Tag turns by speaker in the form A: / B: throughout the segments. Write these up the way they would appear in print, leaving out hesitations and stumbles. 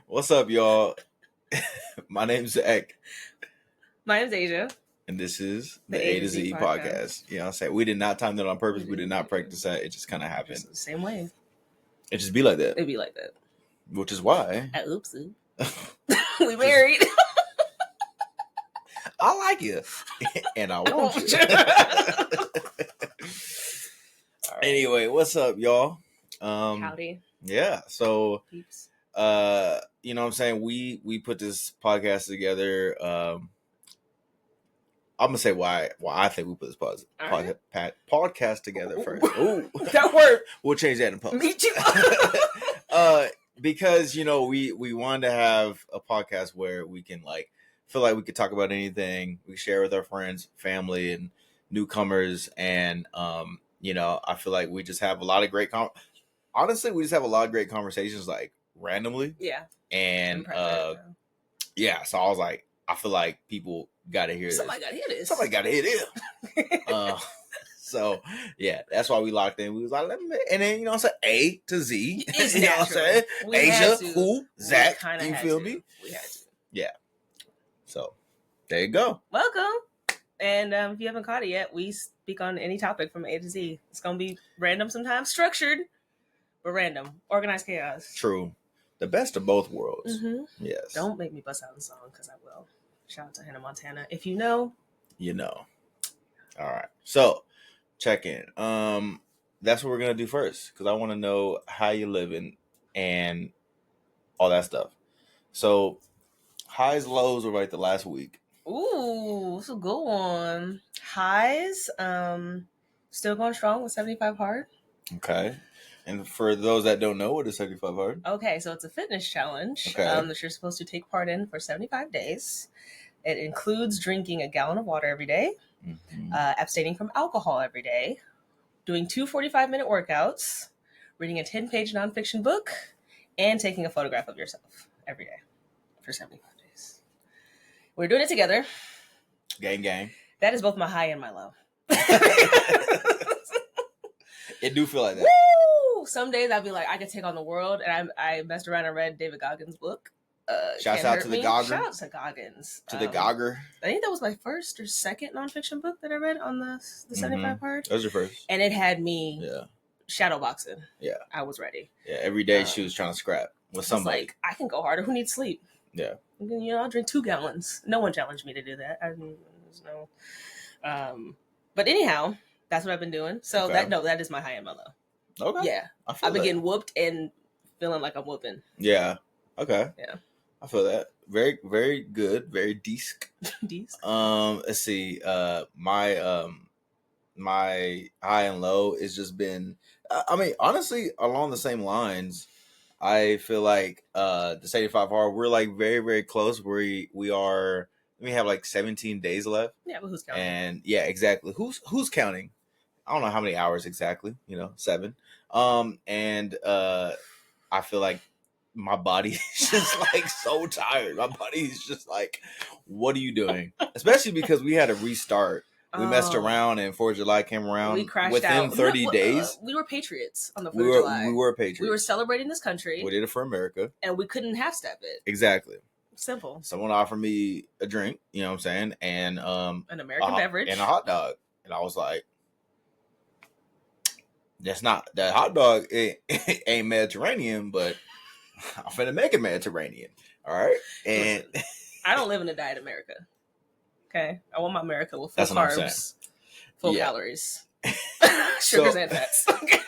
A: What's up, y'all? My name's Zac.
B: My name's Asia.
A: And this is the A to Z podcast. You know what I'm saying? We did not time that on purpose. We did not practice that. It just kind of happened.
B: Just the same way.
A: It just be like that.
B: It'd be like that.
A: Which is why.
B: Oopsie. We married.
A: I like you. And I want you. Anyway, what's up, y'all?
B: Howdy.
A: Yeah. So,
B: Peeps.
A: you know what I'm saying? We put this podcast together. I'm gonna say why I think we put this podcast together first. Ooh,
B: that word.
A: We'll change that in post.
B: Me too.
A: Because we wanted to have a podcast where we can feel like we could talk about anything. We share with our friends, family, and newcomers, and I feel like we just have a lot of great honestly, we just have a lot of great conversations randomly.
B: Yeah.
A: And yeah, so I was like, I feel like people gotta hear this.
B: Somebody gotta hear this.
A: Somebody gotta hear this. So yeah, that's why we locked in. We was like, and then what I'm saying, A to Z.
B: It's
A: you know what I'm saying? Asia, who, Zac, you feel me?
B: We had to.
A: Yeah. So there you go.
B: Welcome. And if you haven't caught it yet, we speak on any topic from A to Z. It's gonna be random sometimes, structured, but random. Organized chaos.
A: True. The best of both worlds.
B: Mm-hmm.
A: Yes.
B: Don't make me bust out the song because I will. Shout out to Hannah Montana. If you know,
A: you know. All right. So check in. That's what we're gonna do first because I want to know how you living and all that stuff. So highs, lows over the last week.
B: Ooh, it's a good one. Highs, still going strong with 75 hard.
A: Okay. And for those that don't know, what is 75 hard?
B: Okay, so it's a fitness challenge that you're supposed to take part in for 75 days. It includes drinking a gallon of water every day, abstaining from alcohol every day, doing 2 45-minute workouts, reading a 10-page nonfiction book, and taking a photograph of yourself every day for 75 days. We're doing it together.
A: Gang, gang.
B: That is both my high and my low.
A: It do feel like that.
B: Woo! Some days I'll be like, I could take on the world, and I messed around and read David Goggins' book.
A: Shouts out to the Gogger.
B: Shout out to Goggins.
A: To the Gogger.
B: I think that was my first or second nonfiction book that I read on the 75 part.
A: That was your first.
B: And it had me shadowboxing.
A: Yeah.
B: I was ready.
A: Yeah, every day she was trying to scrap with somebody.
B: Like, I can go harder. Who needs sleep?
A: Yeah.
B: I'll drink 2 gallons. No one challenged me to do that. But anyhow, that's what I've been doing. So that is my high and my low.
A: Okay.
B: Yeah. I've been getting whooped and feeling like I'm whooping.
A: Yeah. Okay.
B: Yeah.
A: I feel that. Very, very good. Very decent. Let's see. My high and low has just been. I mean, honestly, along the same lines. I feel like the 75 hard. We're very, very close. We are. We have 17 days left.
B: Yeah, but who's counting?
A: And yeah, exactly. Who's counting? I don't know how many hours exactly. 7. And I feel like my body is just so tired. My body is just what are you doing? Especially because we had to restart. We messed around and 4th of July came around.
B: We crashed
A: within
B: out.
A: 30 days.
B: We were patriots on the 4th of July.
A: We were patriots.
B: We were celebrating this country.
A: We did it for America.
B: And we couldn't half-step it.
A: Exactly.
B: Simple.
A: Someone offered me a drink, you know what I'm saying? And
B: an American beverage.
A: And a hot dog. And I was like, that hot dog ain't Mediterranean, but I'm finna make it Mediterranean. All right. And
B: listen, I don't live in a diet America. Okay. I want my America with full carbs, full calories, sugars and fats. Okay.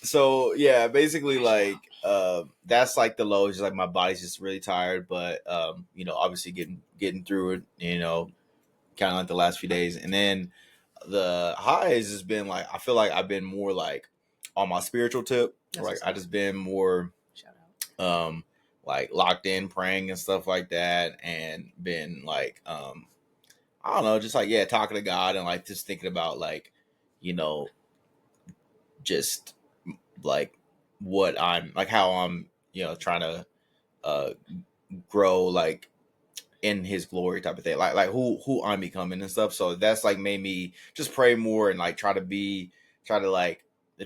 A: So yeah, basically that's the low. It's just my body's just really tired, but obviously getting through it, kind of the last few days. And then the highs has been I feel like I've been more on my spiritual tip. I just been more locked in praying and stuff like that, and been I don't know, just talking to God and just thinking about just what I'm how I'm trying to grow in His glory type of thing, who I'm becoming and stuff. So that's made me just pray more and try to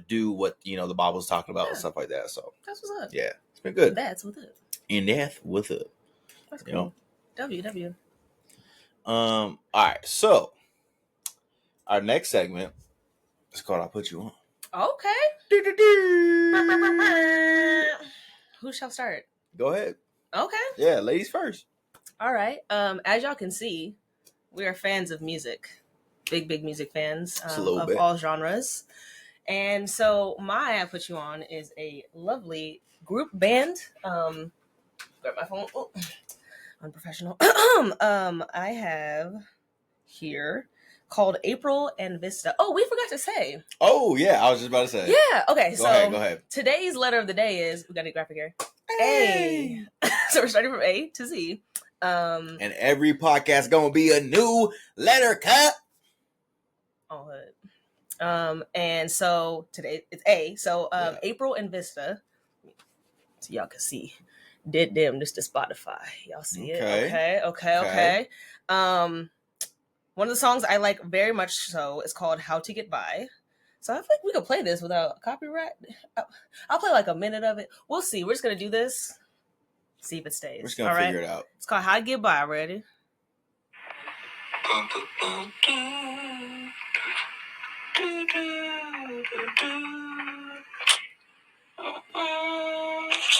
A: do what the Bible's talking about and stuff like that. So
B: that's what's up.
A: Yeah, it's been good.
B: That's what's up.
A: And that's what's up.
B: That's cool. WW.
A: All right, so our next segment is called "I'll Put You On."
B: Okay. Who shall start?
A: Go ahead.
B: Okay.
A: Yeah, ladies first.
B: All right. As y'all can see, we are fans of music. Big music fans of all genres. And so my I Put You On is a lovely group band. Grab my phone. Oh, unprofessional. I have here called April+VISTA. Oh, we forgot to say.
A: Oh, yeah. I was just about to say.
B: Yeah. Okay.
A: Go ahead.
B: Today's letter of the day is, we got a graphic here.
A: Hey.
B: A. So we're starting from A to Z.
A: And every podcast going to be a new letter cut.
B: All hood. And so today it's A. So April+VISTA. So y'all can see. Did them just to Spotify. Y'all see it? Okay. One of the songs I like very much so is called How to Get By. So I feel like we could play this without copyright. I'll play like a minute of it. We'll see. We're just going to do this. See if it stays.
A: We're just going to figure it out.
B: It's called How to Get By. Ready?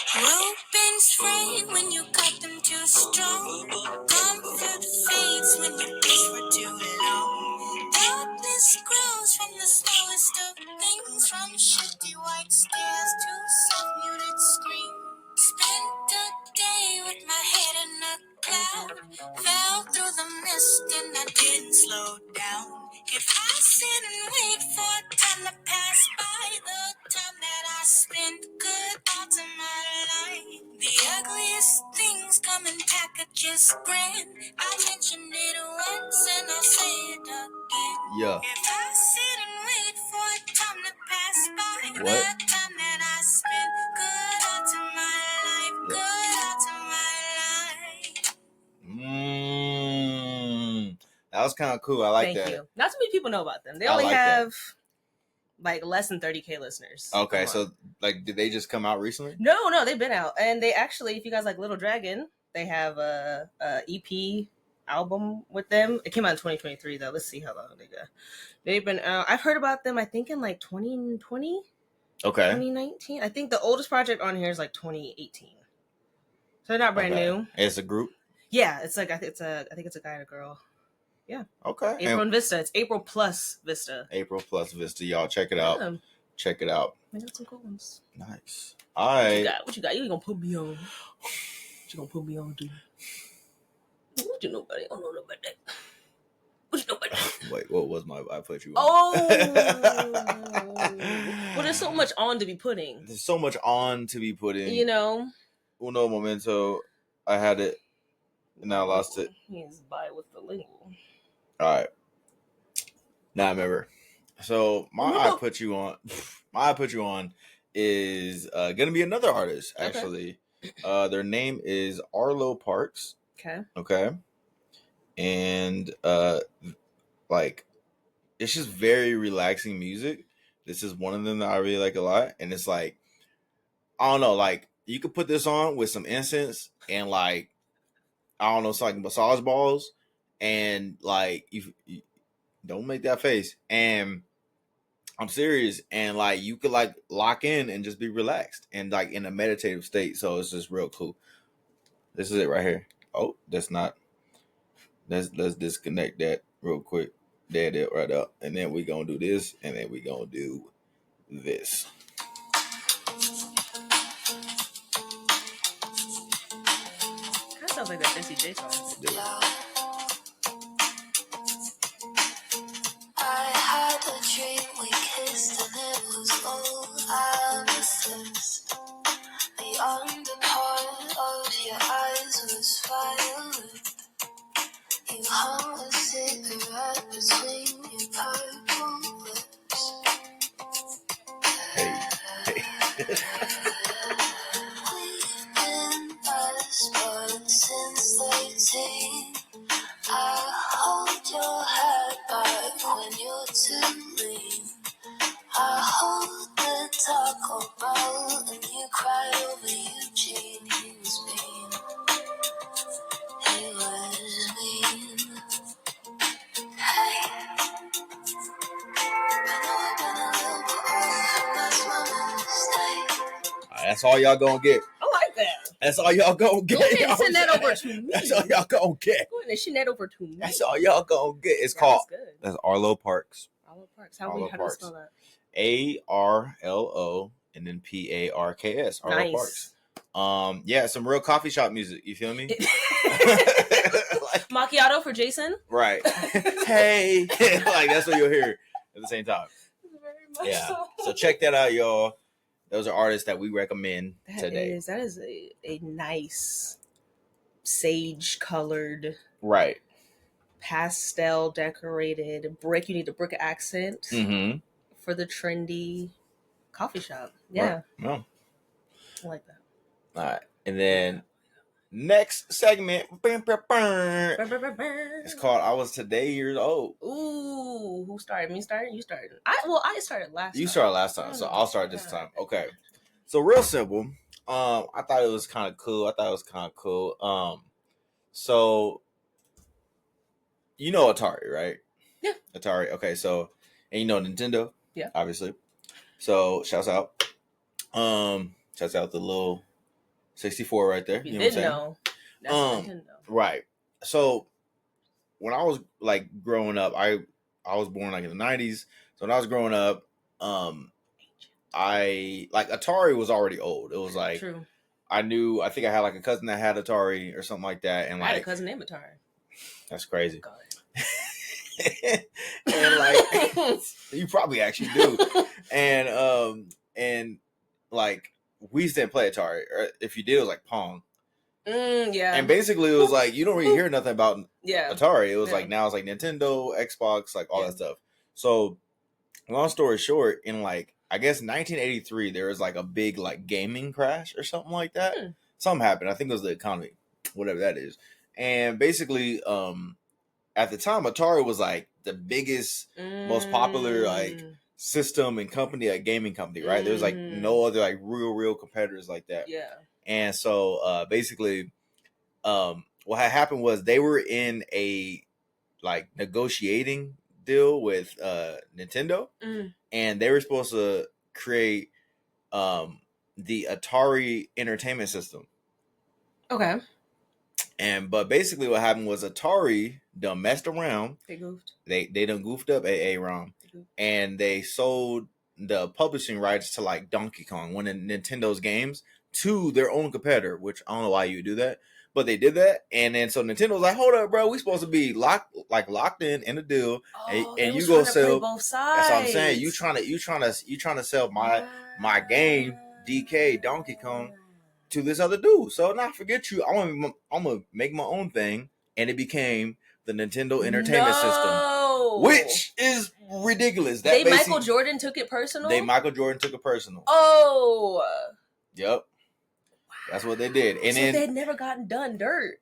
C: Ropings fray when you cut them too strong. Comfort fades when you push for too long. Darkness grows from the smallest of things, from shifty white stairs to soft muted screams. Spent a day with my head in a cloud, fell through the mist and I didn't slow down. If I sit and wait for time to pass by, the time that I spent good out of my life. The ugliest things come in packages brand. I mentioned it once and I'll say it again.
A: Yeah.
C: If I sit and wait for time to pass by, the time that I spent good out of my life, good out of my life.
A: That was kind of cool. I like that.
B: Thank you. Not too many people know about them. They only have like less than 30K listeners.
A: Okay, so like, did they just come out recently?
B: No, they've been out, and they actually, if you guys like Little Dragon, they have a EP album with them. It came out in 2023 though. Let's see how long they go. They've been out. I've heard about them. I think in like 2020. Okay. 2019. I think the oldest project on here is like 2018. So they're not brand new.
A: It's a group.
B: Yeah, it's like I think it's a guy and a girl. Yeah.
A: Okay.
B: April+VISTA. It's April+VISTA.
A: April+VISTA. Y'all check it out. Check it out.
B: I got some cool ones.
A: Nice. All right.
B: What you got? You ain't gonna put me on. What you gonna put me on, dude? What you know about it? I don't know about that. What you know about that?
A: Wait, what was my I Put You On?
B: Oh. Well, there's so much on to be putting.
A: There's so much on to be putting.
B: You know.
A: Uno momento. I had it, and I lost it.
B: He's by with the lingo.
A: All right. Now I remember. So my I Put You On is gonna be another artist actually. Okay. Their name is Arlo Parks. Okay. And like, it's just very relaxing music. This is one of them that I really like a lot, and it's like, I don't know, like you could put this on with some incense and like, I don't know, it's like massage balls. And like, you don't make that face. And I'm serious. And like, you could like lock in and just be relaxed and like in a meditative state. So it's just real cool. This is it right here. Oh, that's not. Let's disconnect that real quick. There, that right up. And then we gonna do this. And then we gonna do this.
B: Kind of sounds like that Jesse J song.
C: I had a dream, we kissed and it was all I resist. The undone heart of your eyes was violet. You hung a cigarette between your purple lips. We've been best buds since 13. I hold your head back when you're too lean. I hold
A: That's all y'all gonna get.
B: I like that.
A: That's all y'all gonna get.
B: Go ahead and send that over to me.
A: That's all y'all gonna get.
B: Go ahead and send that over to me.
A: That's all y'all gonna get. It's called. That's Arlo Parks.
B: Arlo Parks. How do you spell that?
A: ARLO and then PARKS. Arlo
B: nice.
A: Parks. Yeah, some real coffee shop music. You feel me?
B: Macchiato for Jason.
A: Right. Hey, like that's what you'll hear at the same time.
B: Very much
A: yeah. So check that out, y'all. Those are artists that we recommend today.
B: That is a nice sage colored,
A: right,
B: pastel decorated brick. You need a brick accent for the trendy coffee shop. Yeah.
A: Right.
B: I like that.
A: All right. And then next segment, it's called I Was Today Years Old.
B: Ooh, who started? Me started? You started. I started last time.
A: You started last time, so I'll start this time. Okay. So real simple. I thought it was kind of cool. So you know Atari, right?
B: Yeah.
A: Atari. Okay, so and you know Nintendo?
B: Yeah.
A: Obviously. So shouts out. Shouts out the little 64 right there.
B: You know what I'm saying? That's Nintendo.
A: Right. So when I was like growing up, I was born like in the 90s. So when I was growing up, I like Atari was already old. It was like
B: True.
A: I think I had like a cousin that had Atari or something like that. And
B: I had a cousin named Atari.
A: That's crazy. And like you probably actually do. And like we used to play Atari, or if you did, it was like Pong.
B: Yeah.
A: And basically, it was like you don't really hear nothing about Atari. It was like now it's like Nintendo, Xbox, like all that stuff. So, long story short, in like I guess 1983, there was like a big like gaming crash or something like that. Something happened. I think it was the economy, whatever that is. And basically, at the time, Atari was like the biggest, most popular like system and company, like gaming company, right? There was like no other like real competitors like that.
B: Yeah.
A: And so basically, what had happened was they were in a like negotiating deal with Nintendo, and they were supposed to create the Atari Entertainment System.
B: Okay.
A: But basically what happened was Atari done messed around.
B: They goofed.
A: They done goofed up Aaron. And they sold the publishing rights to like Donkey Kong, one of Nintendo's games, to their own competitor, which I don't know why you would do that. But they did that, and then so Nintendo was like, "Hold up, bro, we supposed to be locked in a deal, and you go sell."
B: Both sides.
A: That's what I'm saying. You trying to sell my game, DK Donkey Kong, to this other dude. So now forget you. I'm gonna make my own thing, and it became the Nintendo Entertainment System, which is ridiculous. That
B: Michael Jordan took it personal. Oh.
A: Yep. That's what they did. And
B: so
A: then
B: they'd never gotten done dirt.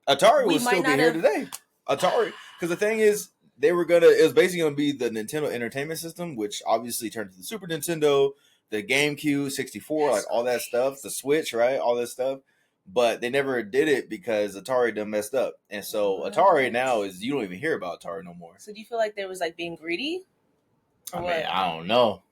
A: Atari would still be here today. Atari, because the thing is, it was basically going to be the Nintendo Entertainment System, which obviously turned to the Super Nintendo, the GameCube, 64, like all that stuff, the Switch, right? All that stuff. But they never did it because Atari done messed up. And so Atari now you don't even hear about Atari no more.
B: So do you feel like there was like being greedy?
A: I mean, I don't know.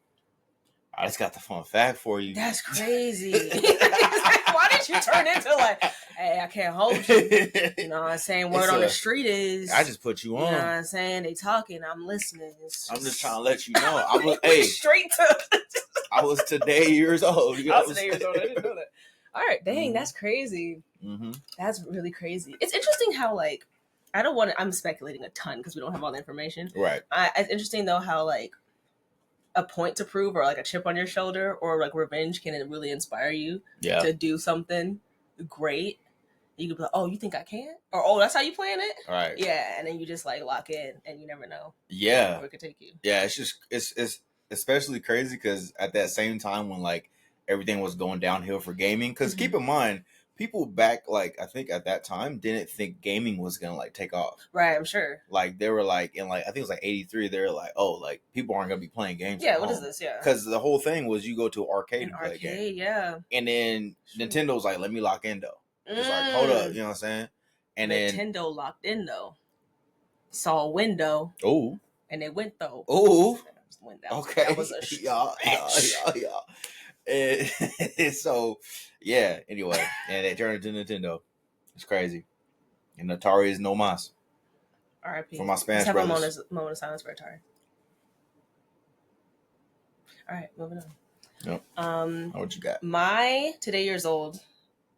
A: I just got the fun fact for you.
B: That's crazy. Why did you turn into like, hey, I can't hold you? You know what I'm saying? Word on the street is,
A: I just put you on.
B: You know what I'm saying? They talking, I'm listening.
A: I'm just trying to let you know. I was
B: straight to.
A: I was today years old.
B: I was today years old. I didn't know that. All right, dang, that's crazy. That's really crazy. It's interesting how like I'm speculating a ton because we don't have all the information.
A: Right.
B: It's interesting though how like a point to prove or like a chip on your shoulder or like revenge can really inspire you to do something great. You could be like, oh, you think I can? Or, oh, that's how you plan it?
A: Right.
B: Yeah. And then you just like lock in and you never know.
A: Yeah.
B: Where it could take you.
A: Yeah. It's especially crazy because at that same time when like everything was going downhill for gaming, because keep in mind, people back, like, I think at that time didn't think gaming was gonna like take off.
B: Right, I'm sure.
A: Like they were like in like I think it was like 83. They were like, oh, like people aren't gonna be playing games.
B: Yeah, what is this? Yeah,
A: because the whole thing was you go to an arcade and play a game.
B: Yeah,
A: and then Nintendo's like, let me lock in though. It's like, hold up, you know what I'm saying? And
B: Nintendo locked in though. Saw a window.
A: Oh,
B: and they went though.
A: Oh,
B: okay. That was a
A: y'all. So, yeah. Anyway, and they turned into Nintendo. It's crazy. And Atari is no mas.
B: R.I.P.
A: For my Spanish
B: Let's have
A: brothers.
B: a moment of silence for Atari. All right, moving on.
A: Yep. What you got?
B: My today years old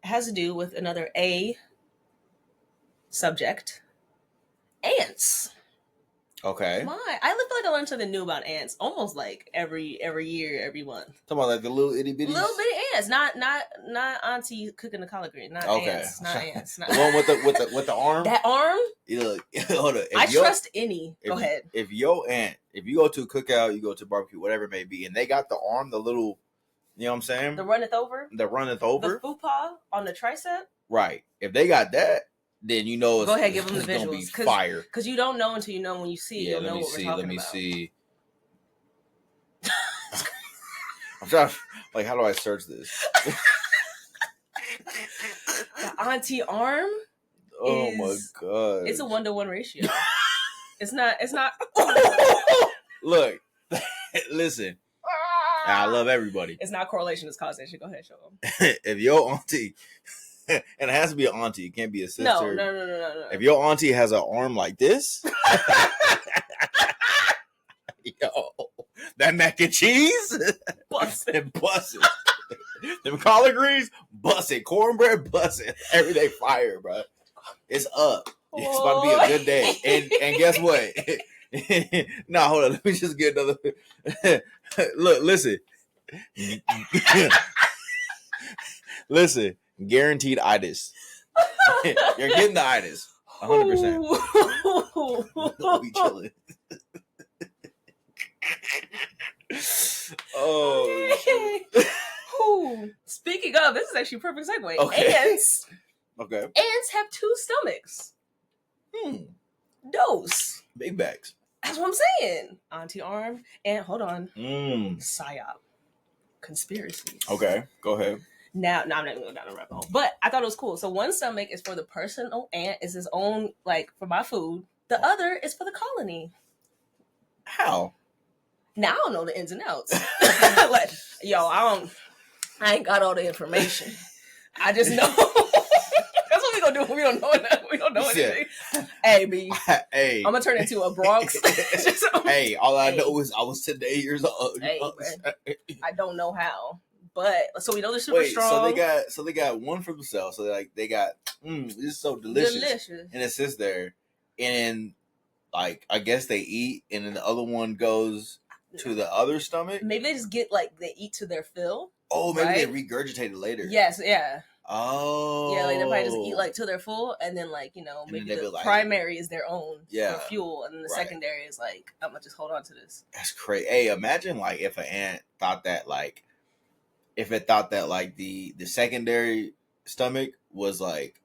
B: has to do with another A subject. Ants.
A: Okay.
B: I feel like I learn something new about ants almost like every year, every month.
A: Talking about like the little itty bitties?
B: Little bitty ants, not auntie cooking the collard green, not ants.
A: The one with the arm.
B: That arm.
A: Look, hold on.
B: I trust any. Go ahead.
A: If your aunt, if you go to a cookout, you go to a barbecue, whatever it may be, and they got the arm, the little, you know what I'm saying?
B: The runneth over.
A: The
B: fupa on the tricep.
A: Right. If they got that, then you know it's,
B: go ahead, give them the visuals.
A: Gonna be fire.
B: Because you don't know until you know. When you see, you'll know what we're talking about. Let me see.
A: I'm trying. Like, how do I search this?
B: The auntie arm.
A: Oh my god!
B: It's a 1-to-1 ratio. It's not.
A: Look, listen. I love everybody.
B: It's not correlation; it's causation. Go ahead, show them.
A: If your auntie. And it has to be an auntie. It can't be a sister.
B: No.
A: If your auntie has an arm like this, yo, that mac and cheese, bust it. Them collard greens, bust it. Cornbread, bust it. Everyday fire, bro. It's up. It's about to be a good day. And guess what? Nah, hold on. Let me just get another. Look, listen. Listen. Guaranteed itis. You're getting the itis. 100%. We'll be chilling.
B: Oh. Speaking of, this is actually a perfect segue. Okay. Ants.
A: Okay.
B: Ants have 2 stomachs. Dose.
A: Big bags.
B: That's what I'm saying. Auntie arm and hold on. Psyop. Conspiracies.
A: Okay. Go ahead.
B: Now, I'm not even going down the rabbit hole. But I thought it was cool. So one stomach is for the personal ant, is his own, like, for my food. The other is for the colony.
A: How?
B: Now I don't know the ins and outs. Like, yo, I ain't got all the information. I just know. That's what we gonna do. We don't know enough. We don't know anything. Hey, B.
A: Hey.
B: I'm gonna turn into a Bronx.
A: Hey, all I know is I was 10 years old.
B: Hey, I don't know how. But so we know they're super strong.
A: So they got one for themselves. So they got this is so delicious. And it sits there. And like I guess they eat and then the other one goes to the other stomach.
B: Maybe they just get like they eat to their fill.
A: Oh, maybe they regurgitate it later.
B: Yes, yeah.
A: Oh.
B: Yeah, like they probably just eat like till they're full and then like, you know, maybe the primary is their own for fuel and then the secondary is like, I'm gonna just hold on to this.
A: That's crazy. Hey, imagine like if an ant thought that like if it thought that like the secondary stomach was like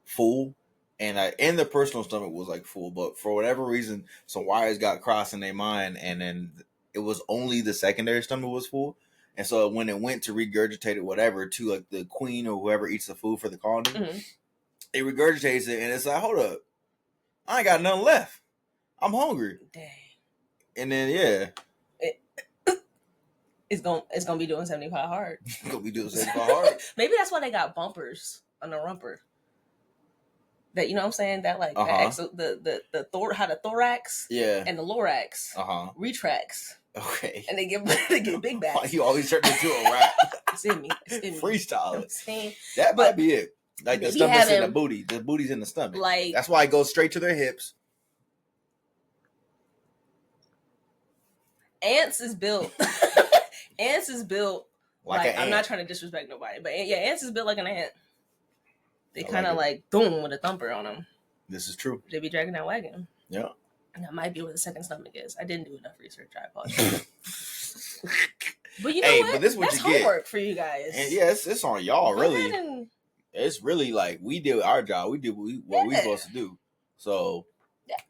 A: full and the personal stomach was like full, but for whatever reason some wires got crossed in their mind and then it was only the secondary stomach was full. And so when it went to regurgitate it, whatever, to like the queen or whoever eats the food for the colony, it regurgitates it and it's like, hold up, I ain't got nothing left. I'm hungry.
B: Dang.
A: And then
B: It's gonna be doing 75 hard.
A: It's gonna be doing 75 hard.
B: Maybe that's why they got bumpers on the rumper. That, you know what I'm saying? That like the thorax and the thorax retracts.
A: Okay.
B: And they get big bags.
A: Why you always turn into a rap?
B: It's in me.
A: Freestyle it. That might be it. Like the stomach's in the booty. The booty's in the stomach. Like that's why it goes straight to their hips.
B: Ants is built like I'm not trying to disrespect nobody, but yeah, ants is built like an ant. They kind of like boom with a thumper on them.
A: This is true.
B: They be dragging that wagon.
A: Yeah.
B: And that might be where the second stomach is. I didn't do enough research. I apologize. But you know what?
A: But this is what
B: that's
A: you
B: homework for you guys.
A: And yeah, it's on y'all, really. It's really like we did our job. We did what we supposed to do. So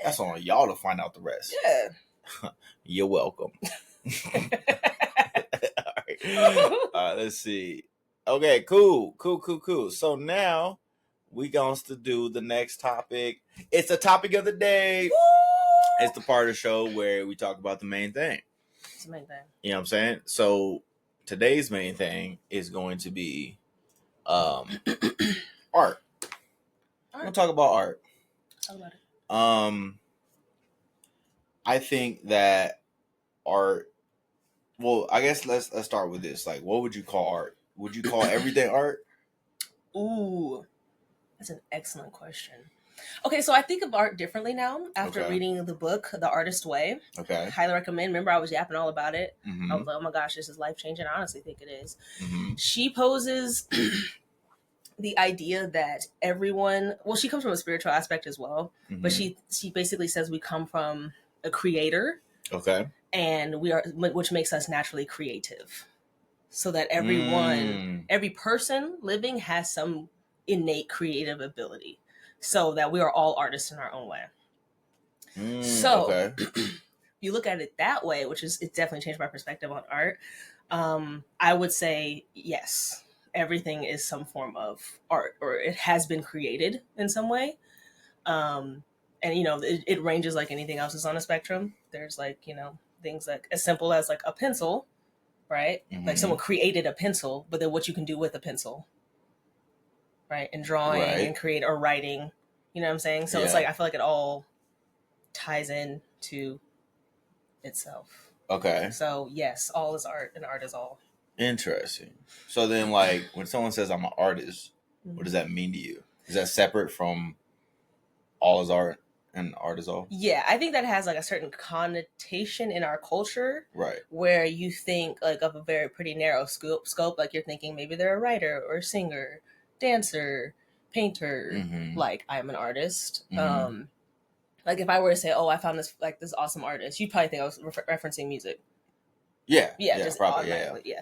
A: that's on y'all to find out the rest.
B: Yeah.
A: You're welcome. All right, let's see. Okay, cool. So now we going to do the next topic. It's the topic of the day. Woo! It's the part of the show where we talk about the main thing.
B: It's the main thing.
A: You know what I'm saying? So today's main thing is going to be art. We'll talk about art.
B: Talk about it.
A: I think that art. Well, I guess let's start with this. Like, what would you call art? Would you call everything art?
B: Ooh, that's an excellent question. Okay, so I think of art differently now after reading the book, The Artist Way.
A: Okay.
B: Highly recommend. Remember, I was yapping all about it. Mm-hmm. I was like, oh my gosh, this is life-changing. I honestly think it is. Mm-hmm. She poses the idea that everyone, well, she comes from a spiritual aspect as well, mm-hmm. but she basically says we come from a creator.
A: Okay.
B: And we are, which makes us naturally creative. So that everyone, every person living has some innate creative ability. So that we are all artists in our own way. So you look at it that way, which is, it definitely changed my perspective on art. I would say, yes, everything is some form of art, or it has been created in some way. And, you know, it ranges like anything else is on a spectrum. There's like, you know, things like as simple as like a pencil, right? Mm-hmm. Like someone created a pencil, but then what you can do with a pencil, right? And drawing and create or writing, you know what I'm saying? So it's like, I feel like it all ties in to itself.
A: Okay.
B: So yes, all is art and art is all.
A: Interesting. So then like when someone says I'm an artist, mm-hmm. what does that mean to you? Is that separate from all is art and art is all?
B: Yeah, I think that has like a certain connotation in our culture.
A: Right.
B: Where you think like of a very pretty narrow scope, like you're thinking maybe they're a writer or a singer, dancer, painter, mm-hmm. like I'm an artist. Mm-hmm. Like if I were to say, oh, I found this like this awesome artist, you'd probably think I was referencing music.
A: Yeah.
B: Yeah, just probably, automatically.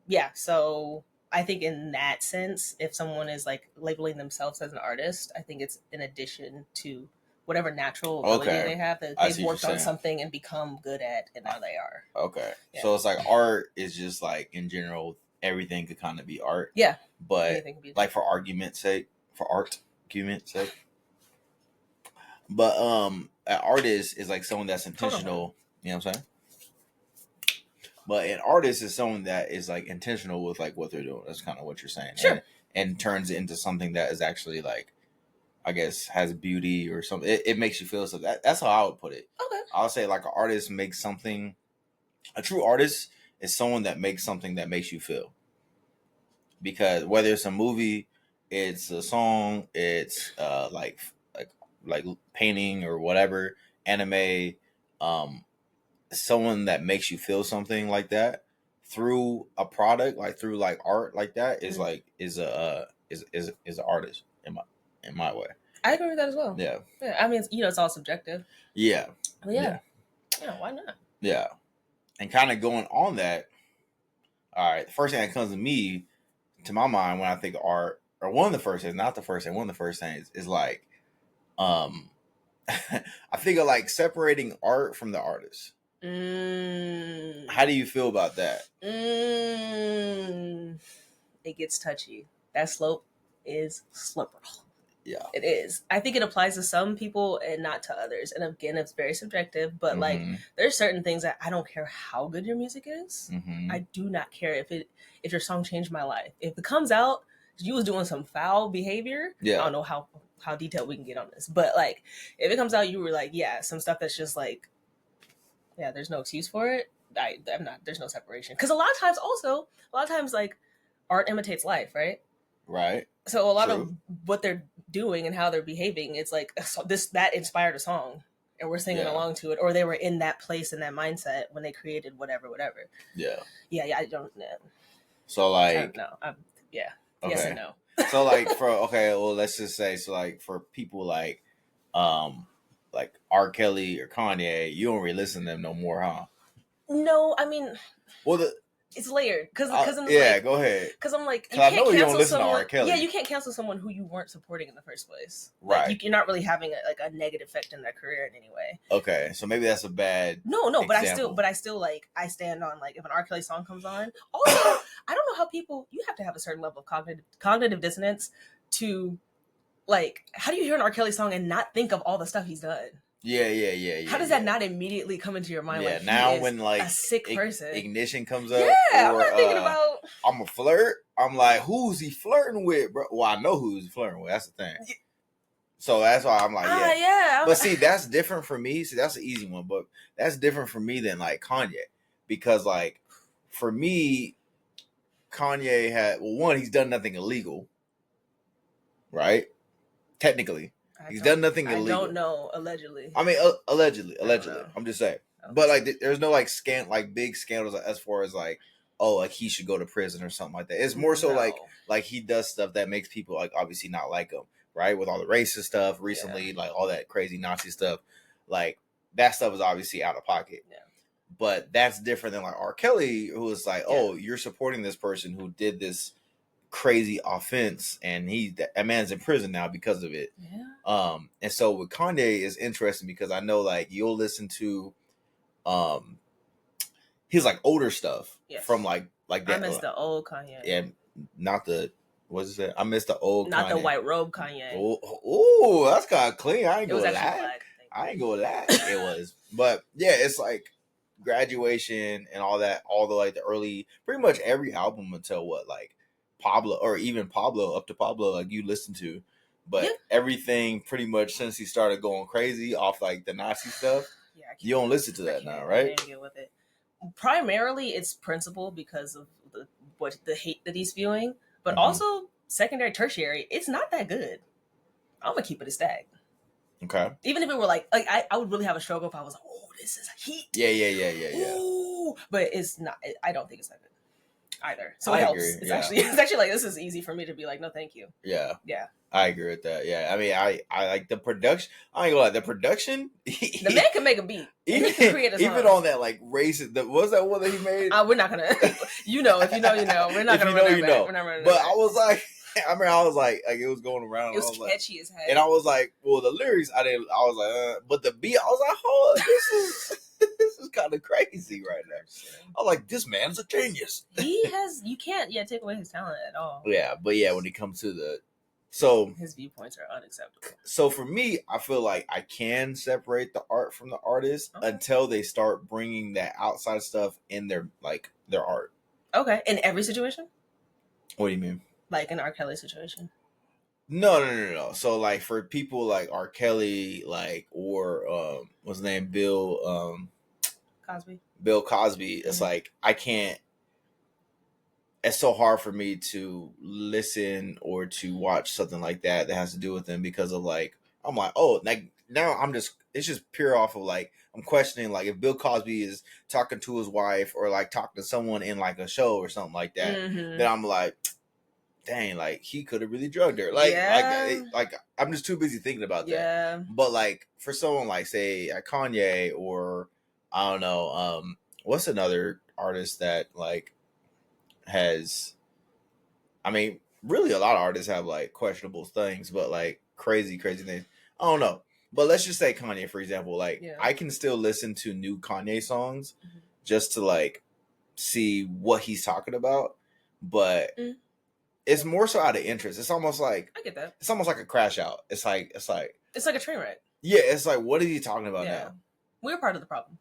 B: Yeah. So I think in that sense, if someone is like labeling themselves as an artist, I think it's in addition to whatever natural ability they have, that they've worked on something and become good at, and now they are.
A: Okay. Yeah. So it's like art is just like in general, everything could kind of be art.
B: Yeah.
A: But like for argument's sake. But an artist is like someone that's intentional. You know what I'm saying? But an artist is someone that is like intentional with like what they're doing. That's kind of what you're saying.
B: Sure.
A: And turns it into something that is actually like, I guess, has beauty or something. It makes you feel something. That's how I would put it.
B: Okay.
A: I'll say like an artist makes something. A true artist is someone that makes something that makes you feel. Because whether it's a movie, it's a song, it's like painting or whatever, anime, someone that makes you feel something like that through a product, like through like art like that is like is an artist in my way.
B: I agree with that as well.
A: Yeah.
B: I mean, you know, it's all subjective.
A: Yeah.
B: Yeah, why not?
A: Yeah. And kind of going on that, all right, the first thing that comes to my mind when I think of art, or one of the first things, not the first thing, one of the first things is like, I think of like separating art from the artist. How do you feel about that?
B: It gets touchy. That slope is slippery.
A: Yeah,
B: it is. I think it applies to some people and not to others. And again, it's very subjective. But mm-hmm. like, there's certain things that I don't care how good your music is. Mm-hmm. I do not care if your song changed my life. If it comes out, you was doing some foul behavior. Yeah, I don't know how detailed we can get on this, but like, if it comes out, you were like, yeah, some stuff that's just like, yeah, there's no excuse for it. I'm not. There's no separation, because a lot of times, like, art imitates life, right?
A: Right.
B: So a lot of what they're doing and how they're behaving, it's like that inspired a song, and we're singing along to it, or they were in that place in that mindset when they created whatever.
A: Yeah.
B: Yeah. I don't know.
A: So like,
B: no. Yeah.
A: Okay.
B: Yes and no.
A: So like let's just say, so like for people like R. Kelly or Kanye, you don't really listen to them no more, huh?
B: No, I mean,
A: well,
B: it's layered because I'm
A: go ahead.
B: Because I'm like,
A: you can't cancel someone. To R. Kelly.
B: Yeah, you can't cancel someone who you weren't supporting in the first place.
A: Right.
B: Like, you're not really having a negative effect in their career in any way.
A: Okay, so maybe that's a bad.
B: No, example. but I still like, I stand on like, if an R. Kelly song comes on. Also, I don't know how you have to have a certain level of cognitive dissonance to, like, how do you hear an R. Kelly song and not think of all the stuff he's done?
A: Yeah.
B: How does that not immediately come into your mind?
A: Yeah,
B: like,
A: now when like
B: a sick person,
A: ignition comes up,
B: yeah, I'm not thinking about.
A: I'm a flirt. I'm like, who's he flirting with, bro? Well, I know who he's flirting with. That's the thing. So that's why I'm like, yeah. But see, that's different for me. See, that's an easy one, but that's different for me than like Kanye, because like for me, Kanye had one, he's done nothing illegal, right? Technically, he's done nothing illegal.
B: I don't know. Allegedly.
A: I mean, allegedly. I'm just saying. But like, there's no like big scandals as far as like, oh, like he should go to prison or something like that. It's more so like he does stuff that makes people like obviously not like him, right? With all the racist stuff recently, like all that crazy Nazi stuff, like that stuff is obviously out of pocket. Yeah. But that's different than like R. Kelly, who was like, oh, you're supporting this person who did this crazy offense, and that man's in prison now because of it. Yeah. And so with Kanye is interesting because I know like you'll listen to his like older stuff from like that. I
B: miss the old Kanye.
A: Yeah, not the what's it? I miss the old
B: not
A: Kanye.
B: The white robe Kanye.
A: Oh, that's kind of clean. I ain't gonna lie. It was. But yeah, it's like Graduation and all that, all the like the early, pretty much every album until what, like Pablo, or even Pablo, up to Pablo, like you listen to. But everything pretty much since he started going crazy off like the Nazi stuff, you don't listen to that now, right?
B: I can't get with it. Primarily, it's principle because of the hate that he's spewing, but also secondary, tertiary. It's not that good. I'm gonna keep it a stack. Okay. Even if it were like I would really have a struggle if I was like, oh, this is heat.
A: Yeah.
B: Ooh, but it's not. I don't think it's that good either. So it helps. It's actually like this is easy for me to be like, no, thank you.
A: Yeah. I agree with that. Yeah, I mean, I like the production. I ain't gonna lie, the production.
B: The man can make a beat.
A: Even on that like racist. What was that one that he made?
B: We're not gonna. If you know, you know. We're not gonna. We're not running.
A: But I was like. I mean, I was like it was going around.
B: It was catchy as heck.
A: And I was like, well, the lyrics, I was like, but the beat, I was like, oh, this is kind of crazy right now. I was like, this man's a genius.
B: You can't take away his talent at all.
A: Yeah, but when it comes to
B: his viewpoints are unacceptable.
A: So for me, I feel like I can separate the art from the artist until they start bringing that outside stuff in their art. Okay,
B: in every situation.
A: What do you mean?
B: Like an R. Kelly situation?
A: No. So like for people like R. Kelly, like or what's his name, Bill
B: Cosby.
A: Bill Cosby. It's like I can't. It's so hard for me to listen or to watch something like that has to do with them because of like I'm like, oh, like now it's just pure off of like I'm questioning like if Bill Cosby is talking to his wife or like talking to someone in like a show or something like that, then I'm like, dang, like he could have really drugged her. Like I'm just too busy thinking about that. Yeah. But like for someone like say Kanye or I don't know, what's another artist that like has, I mean, really a lot of artists have like questionable things, but like crazy things. I don't know. But let's just say Kanye, for example, like I can still listen to new Kanye songs just to like see what he's talking about. But it's more so out of interest. It's almost like
B: I get that.
A: It's almost like a crash out. It's like
B: a train wreck.
A: Yeah, it's like what is he talking about now?
B: We're part of the problem.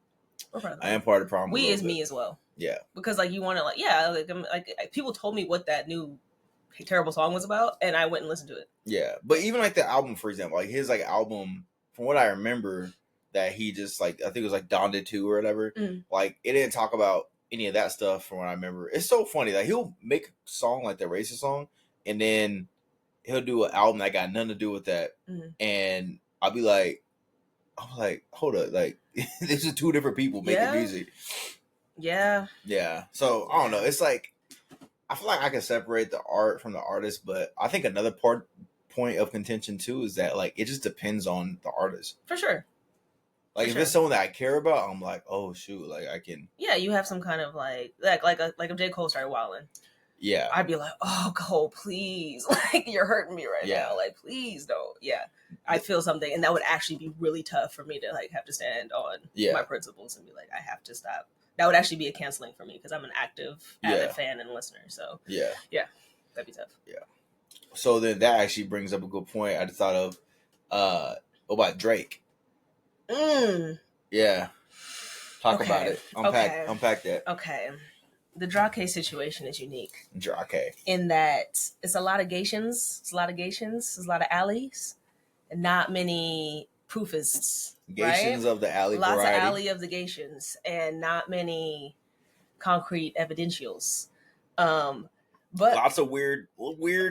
A: I am part of the problem.
B: We is me as well.
A: Yeah.
B: Because like you want to like people told me what that new terrible song was about, and I went and listened to it.
A: Yeah, but even like the album, for example, like his like album, from what I remember, that he just like I think it was like Donda 2 or whatever. Like it didn't talk about any of that stuff from what I remember. It's so funny. Like he'll make a song like the racist song, and then he'll do an album that got nothing to do with that. And I'll be like, hold up, like these are two different people making music.
B: Yeah.
A: Yeah. So I don't know. It's like I feel like I can separate the art from the artist, but I think another point of contention too is that like it just depends on the artist.
B: For sure.
A: Like if it's someone that I care about, I'm like, oh shoot, like I can.
B: Yeah, you have some kind of like if J. Cole started wilding.
A: Yeah,
B: I'd be like, oh Cole, please, like you're hurting me right now, like please don't. Yeah, I feel something, and that would actually be really tough for me to like have to stand on my principles and be like, I have to stop. That would actually be a canceling for me because I'm an avid fan and listener. So yeah, that'd be tough.
A: Yeah. So then that actually brings up a good point. I just thought of what about Drake? Yeah. Talk about it. Unpack that.
B: Okay. The Drake situation is unique.
A: Drake.
B: In that it's a lot of Gations, it's a lot of alleys, and not many proofists.
A: Gations
B: right?
A: of the alley
B: Lots
A: variety.
B: of alley of the Gations, and not many concrete evidentials. But
A: lots of weird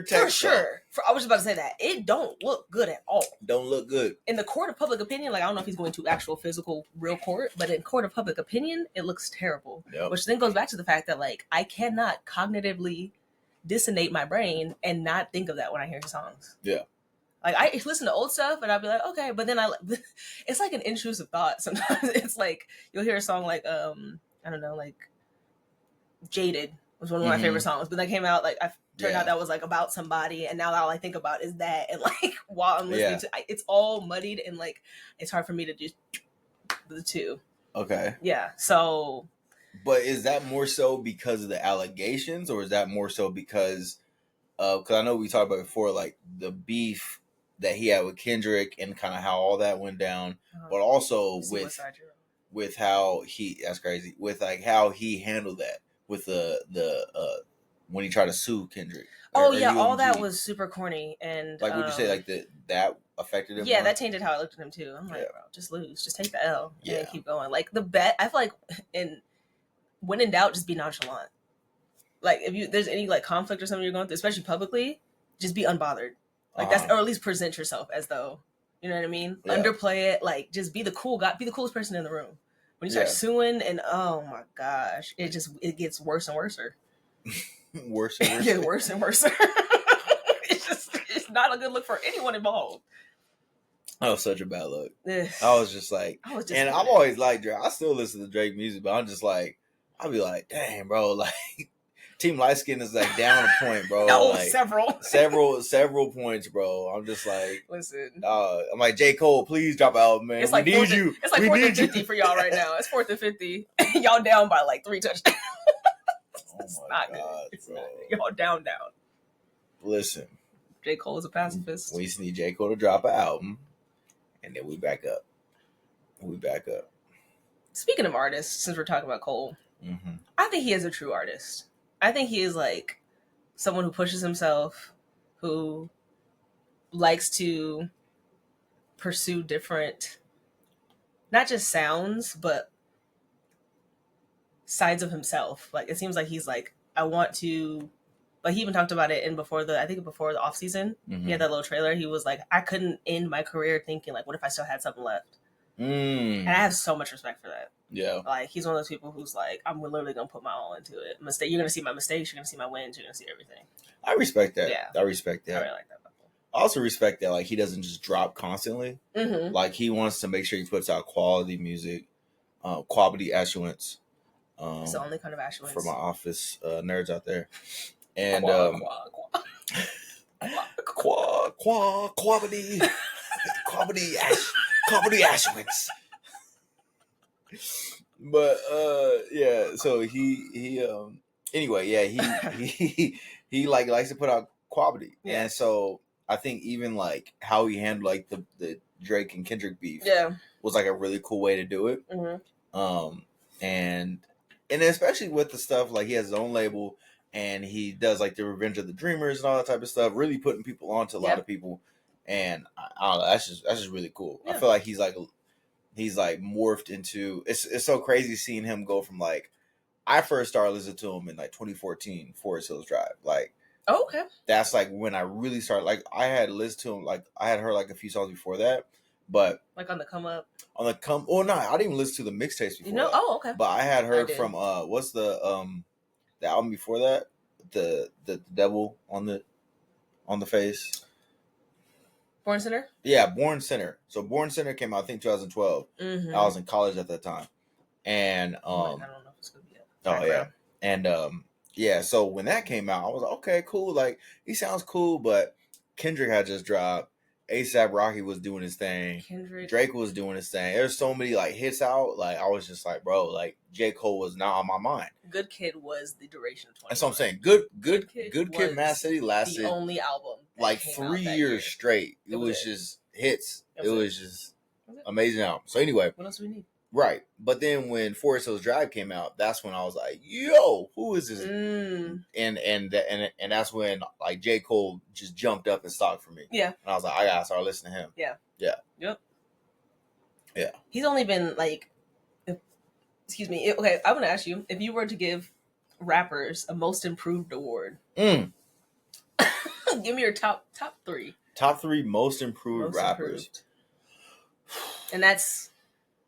A: text.
B: For sure. I was just about to say that. It don't look good at all.
A: Don't look good.
B: In the court of public opinion, like I don't know if he's going to actual physical real court, but in court of public opinion, it looks terrible.
A: Yep.
B: Which then goes back to the fact that like I cannot cognitively dissonate my brain and not think of that when I hear his songs.
A: Yeah.
B: Like I listen to old stuff and I'll be like, okay, but then it's like an intrusive thought. Sometimes it's like you'll hear a song like I don't know, like Jaded was one of my favorite songs, but that came out like I turned out that was like about somebody, and now all I think about is that, and like while I'm listening to it's all muddied and like it's hard for me to just the two.
A: Okay.
B: Yeah. So.
A: But is that more so because of the allegations, or is that more so because I know we talked about before, like the beef that he had with Kendrick and kind of how all that went down, but also with how that's crazy, with like how he handled that with the when he tried to sue Kendrick.
B: All that was super corny, and
A: like would you say like that affected him?
B: Yeah, that tainted how I looked at him too. I'm like, bro, just lose, just take the L and keep going. Like the bet, I feel like when in doubt, just be nonchalant. Like if there's any like conflict or something you're going through, especially publicly, just be unbothered. Like that's, or at least present yourself as though, you know what I mean? Yeah. Underplay it, like just be the cool guy, be the coolest person in the room. When you start suing, and oh my gosh, it gets worse and worse.
A: Worse and worse.
B: It gets worse and worse. It's not a good look for anyone involved.
A: That was such a bad look. I was just like, and I've always liked Drake. I still listen to Drake music, but I'm just like, I'll be like, dang, bro, like Team Light Skin is like down a point, bro.
B: No,
A: like, several points, bro. I'm just like,
B: listen.
A: I'm like, J. Cole, please drop an album, man.
B: It's like we need you. It's like 4th and 50 for y'all right now. It's 4th and 50. Y'all down by like 3 touchdowns.
A: Oh my God,
B: it's not good. Y'all down.
A: Listen,
B: J. Cole is a pacifist.
A: We just need J. Cole to drop an album, and then we back up.
B: Speaking of artists, since we're talking about Cole, I think he is a true artist. I think he is like someone who pushes himself, who likes to pursue different, not just sounds, but sides of himself. Like it seems like he's like, I want to, like he even talked about it before the off season. He had that little trailer. He was like, I couldn't end my career thinking like, what if I still had something left? And I have so much respect for that.
A: Yeah.
B: Like he's one of those people who's like, I'm literally gonna put my all into it. You're gonna see my mistakes, you're gonna see my wins, you're gonna see everything.
A: I respect that.
B: Yeah.
A: I respect that.
B: I really like that.
A: I also respect that like he doesn't just drop constantly. Like he wants to make sure he puts out quality music, quality assurance.
B: It's the only kind of assurance
A: for my office nerds out there. And quality assurance. But yeah, so he anyway, yeah, he like likes to put out quality. Yeah. And so I think even like how he handled like the Drake and Kendrick beef was like a really cool way to do it. And especially with the stuff like he has his own label and he does like the Revenge of the Dreamers and all that type of stuff, really putting people on to a lot of people. And I don't know, that's just really cool. I feel like he's like morphed into, it's so crazy seeing him go from like, I first started listening to him in like 2014, Forest Hills Drive. Like,
B: okay,
A: that's like when I really started. Like, I had listened to him, like I had heard like a few songs before that, but
B: like on the come up.
A: Oh no, I didn't even listen to the mixtapes before. That.
B: Oh okay.
A: But I had heard from what's the album before that, the Devil on the Face.
B: Born Center? Yeah,
A: Born Center. So Born Center came out, I think, 2012. I was in college at that time. And I don't know if it's good yet. Oh yeah. And yeah, so when that came out, I was like, okay, cool. Like he sounds cool, but Kendrick had just dropped. ASAP Rocky was doing his thing. Drake was doing his thing. There's so many like hits out. Like I was just like, bro, like J. Cole was not on my mind.
B: Good Kid was the duration of 20.
A: That's what I'm saying. Good Kid, Mad City lasted
B: the only album
A: like 3 years straight. It was just hits. It was just Amazing album. So anyway,
B: what else do we need?
A: Right, but then when Forest Hills Drive came out, that's when I was like, "Yo, who is this?" And that's when like J. Cole just jumped up and stalked for me.
B: Yeah,
A: and I was like, I gotta start listening to him.
B: Yeah.
A: Yep.
B: He's only been like, excuse me. Okay, I want to ask you if you were to give rappers a most improved award. Give me your top three.
A: Top three most improved rappers.
B: And that's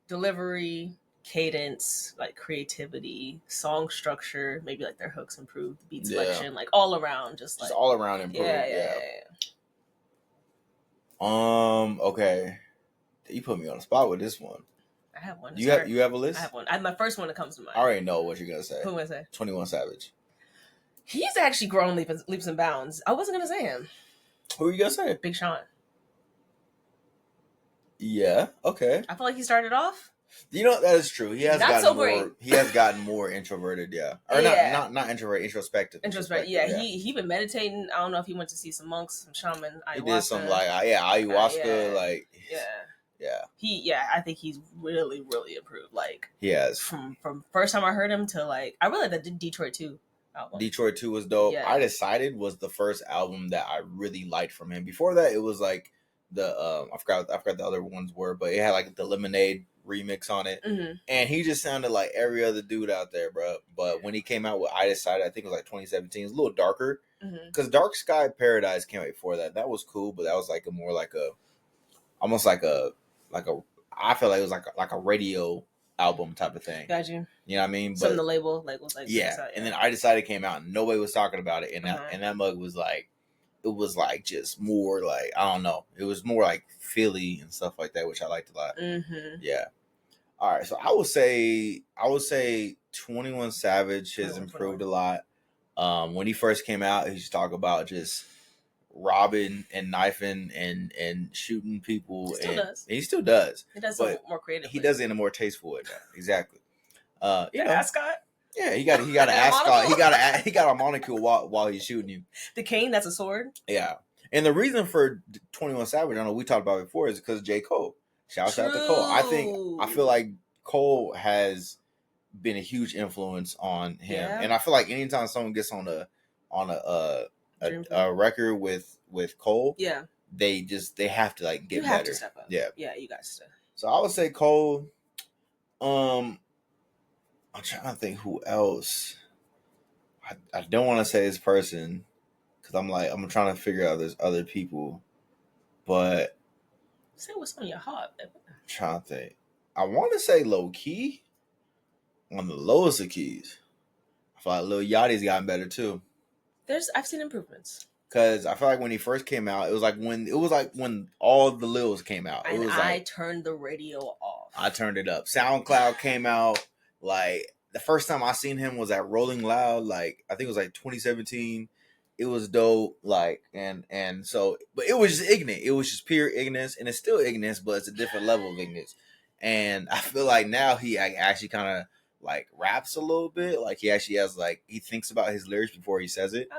B: delivery, cadence, like creativity, song structure, maybe like their hooks improved, beat selection, like all around, just
A: all around improved. Yeah. Okay. You put me on the spot with this one.
B: I have one.
A: You have a list?
B: I have one. My first one that comes to mind.
A: I already know what you're gonna say.
B: Who am I say?
A: 21 Savage.
B: He's actually grown leaps and bounds. I wasn't gonna say him.
A: Who are you gonna say?
B: Big Sean.
A: Yeah. Okay.
B: I feel like he started off.
A: You know, that is true. He has gotten more introverted, or not introverted, introspective.
B: Yeah, he been meditating. I don't know if he went to see some monks, some shaman, ayahuasca.
A: He did some ayahuasca,
B: I think he's really, really improved. Like
A: he has
B: from first time I heard him to like I really like the Detroit 2 album.
A: Detroit 2 was dope.
B: Yeah.
A: I Decided was the first album that I really liked from him. Before that, it was like the I forgot the other ones were, but it had like the Lemonade remix on it, and he just sounded like every other dude out there, bro. But when he came out with I Decided, I think it was like 2017. It's a little darker because Dark Sky Paradise came out before that. That was cool, but that was like almost like a I feel like it was like a radio album type of thing.
B: Got you.
A: You know what I mean?
B: But the label was like
A: and then I Decided came out and nobody was talking about it, and that mug was like. It was like just more like I don't know. It was more like Philly and stuff like that, which I liked a lot. Yeah. All right, so I would say 21 Savage has improved a lot. When he first came out, he used to talk about just robbing and knifing and shooting people. He still does.
B: He does it more creatively.
A: He does it in a more tasteful way now. Exactly.
B: Ascot.
A: Yeah, he got an ascot. He got a monocle while he's shooting you.
B: The cane, that's a sword.
A: Yeah, and the reason for 21 Savage, I know we talked about it before, is because J. Cole. Shout out to Cole. I feel like Cole has been a huge influence on him, and I feel like anytime someone gets on a record with Cole, they have to like get better. To step up. Yeah,
B: you guys to.
A: So I would say Cole. I'm trying to think who else. I don't want to say this person because I'm trying to figure out there's other people, but
B: say what's on your heart.
A: I'm trying to think. I want to say low key on the lowest of keys. I feel like Lil Yachty's gotten better too.
B: I've seen improvements.
A: Because I feel like when he first came out, it was like when all the Lils came out.
B: And I turned the radio off.
A: I turned it up. SoundCloud came out. Like the first time I seen him was at Rolling Loud. Like I think it was like 2017. It was dope. Like and so, but it was just ignorant. It was just pure ignorance, and it's still ignorance, but it's a different level of ignorance. And I feel like now he actually kind of like raps a little bit. Like he actually has like he thinks about his lyrics before he says it.